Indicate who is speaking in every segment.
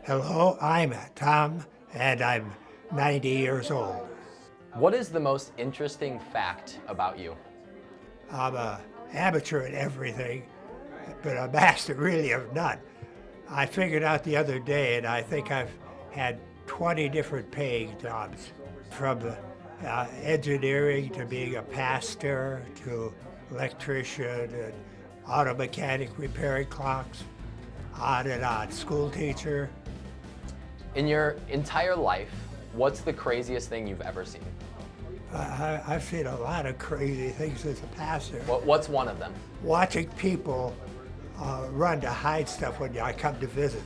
Speaker 1: Hello, I'm Tom, and I'm 90 years old.
Speaker 2: What is the most interesting fact about you?
Speaker 1: I'm an amateur at everything, but a master really of none. I figured out the other day, and I think I've had 20 different paying jobs, from engineering to being a pastor to electrician and auto mechanic repairing clocks, on and on, school teacher.
Speaker 2: In your entire life, what's the craziest thing you've ever seen?
Speaker 1: I've seen a lot of crazy things as a pastor.
Speaker 2: What's one of them?
Speaker 1: Watching people run to hide stuff when I come to visit.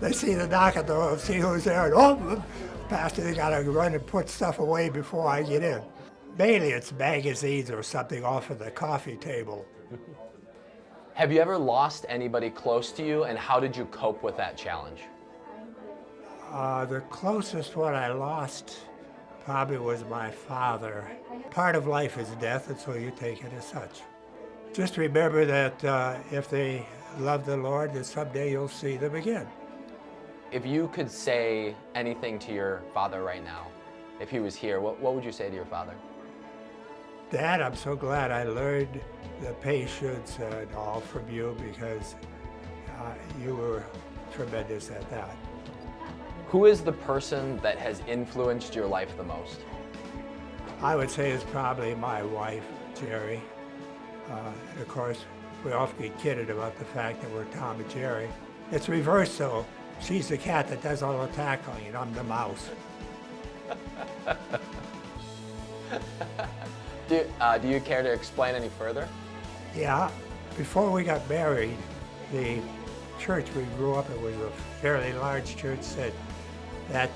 Speaker 1: They see the knock at the door, see who's there, and oh, pastor, they gotta run and put stuff away before I get in. Mainly it's magazines or something off of the coffee table.
Speaker 2: Have you ever lost anybody close to you, and how did you cope with that challenge?
Speaker 1: The closest one I lost probably was my father. Part of life is death, and so you take it as such. Just remember that if they love the Lord, that someday you'll see them again.
Speaker 2: If you could say anything to your father right now, if he was here, what would you say to your father?
Speaker 1: Dad, I'm so glad I learned the patience and all from you, because you were tremendous at that.
Speaker 2: Who is the person that has influenced your life the most?
Speaker 1: I would say it's probably my wife, Jerry. Of course, we often get kidded about the fact that we're Tom and Jerry. It's reversed though. She's the cat that does all the tackling, and I'm the mouse.
Speaker 2: Do you care to explain any further?
Speaker 1: Yeah, before we got married, the church we grew up in was a fairly large church, said that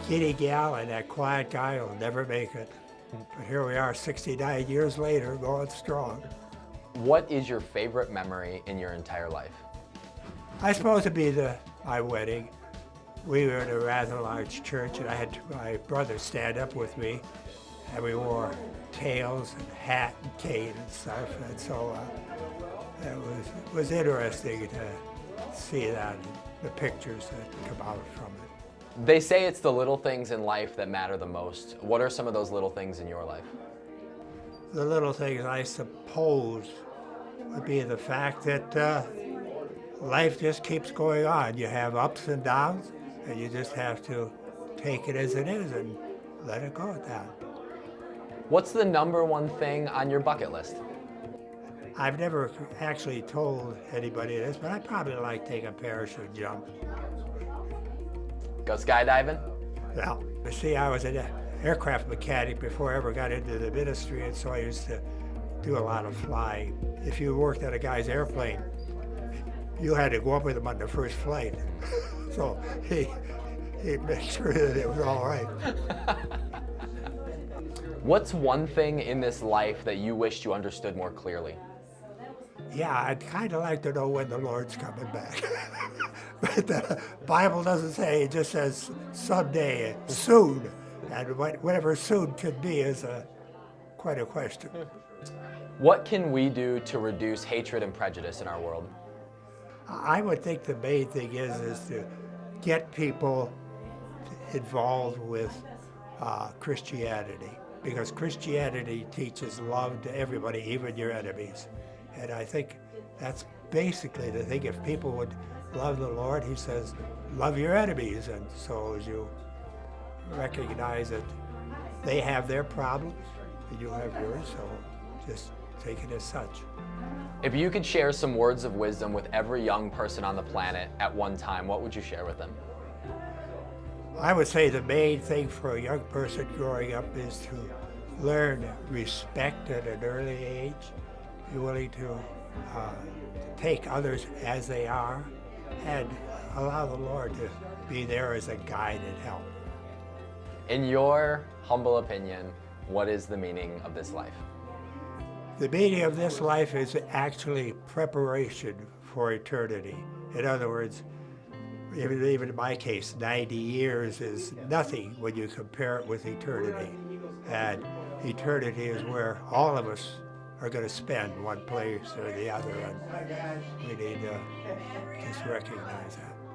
Speaker 1: giddy gal and that quiet guy will never make it. But here we are 69 years later, going strong.
Speaker 2: What is your favorite memory in your entire life?
Speaker 1: I suppose it'd be my wedding. We were in a rather large church, and I had my brother stand up with me, and we wore tails and hat and cane and stuff, and so it was interesting to see that, the pictures that come out from it.
Speaker 2: They say it's the little things in life that matter the most. What are some of those little things in your life?
Speaker 1: The little things, I suppose, would be the fact that life just keeps going on. You have ups and downs, and you just have to take it as it is and let it go at that.
Speaker 2: What's the number one thing on your bucket list?
Speaker 1: I've never actually told anybody this, but I'd probably like to take a parachute jump.
Speaker 2: Go skydiving?
Speaker 1: Well, you see, I was an aircraft mechanic before I ever got into the ministry, and so I used to do a lot of flying. If you worked on a guy's airplane, you had to go up with him on the first flight. So he'd make sure that it was all right.
Speaker 2: What's one thing in this life that you wished you understood more clearly?
Speaker 1: Yeah, I'd kind of like to know when the Lord's coming back. But the Bible doesn't say, it just says someday, soon. And whatever soon could be is quite a question.
Speaker 2: What can we do to reduce hatred and prejudice in our world?
Speaker 1: I would think the main thing is to get people involved with Christianity, because Christianity teaches love to everybody, even your enemies. And I think that's basically the thing. If people would love the Lord, he says, love your enemies. And so as you recognize that they have their problems and you have yours, so just take it as such.
Speaker 2: If you could share some words of wisdom with every young person on the planet at one time, what would you share with them?
Speaker 1: I would say the main thing for a young person growing up is to learn respect at an early age, be willing to take others as they are, and allow the Lord to be there as a guide and help.
Speaker 2: In your humble opinion, what is the meaning of this life?
Speaker 1: The meaning of this life is actually preparation for eternity. In other words, even in my case, 90 years is nothing when you compare it with eternity. And eternity is where all of us are going to spend one place or the other, and we need to just recognize that.